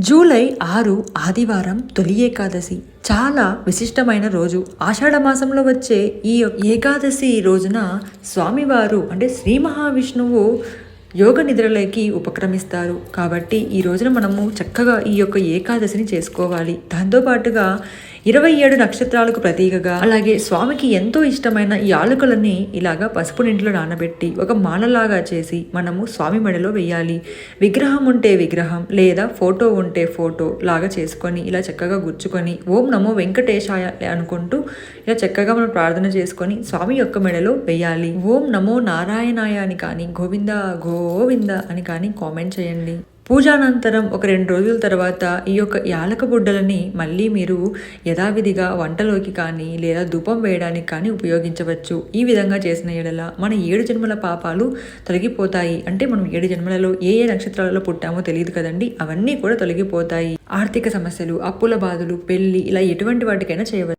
July 6 ఆదివారం తొలి ఏకాదశి. చాలా విశిష్టమైన రోజు. ఆషాఢ మాసంలో వచ్చే ఈ ఏకాదశి రోజున స్వామివారు అంటే శ్రీ మహావిష్ణువు యోగ నిద్రలోకి ఉపక్రమిస్తారు. కాబట్టి ఈ రోజున మనము చక్కగా ఈ యొక్క ఏకాదశిని చేసుకోవాలి. దాంతోపాటుగా 27 నక్షత్రాలకు ప్రతీకగా, అలాగే స్వామికి ఎంతో ఇష్టమైన ఈ యాలకులని ఇలాగా పసుపు నీటిలో నానబెట్టి ఒక మాలలాగా చేసి మనము స్వామి మెడలో వేయాలి. విగ్రహం ఉంటే విగ్రహం, లేదా ఫోటో ఉంటే ఫోటో లాగా చేసుకొని ఇలా చక్కగా గుచ్చుకొని ఓం నమో వెంకటేశాయ అనుకుంటూ ఇలా చక్కగా మనం ప్రార్థన చేసుకొని స్వామి యొక్క మెడలో వేయాలి. ఓం నమో నారాయణాయ అని కానీ, గోవింద అని కానీ కామెంట్ చేయండి. పూజానంతరం ఒక 2 రోజుల తర్వాత ఈ యొక్క యాలక బుడ్డలని మళ్ళీ మీరు యథావిధిగా వంటలోకి కానీ లేదా ధూపం వేయడానికి కానీ ఉపయోగించవచ్చు. ఈ విధంగా చేసిన ఎడల మన 7 జన్మల పాపాలు తొలగిపోతాయి. అంటే మనం 7 జన్మలలో ఏ నక్షత్రాలలో పుట్టామో తెలియదు కదండి, అవన్నీ కూడా తొలగిపోతాయి. ఆర్థిక సమస్యలు, అప్పుల బాధలు, పెళ్లి ఇలా ఎటువంటి వాటికైనా చేయవచ్చు.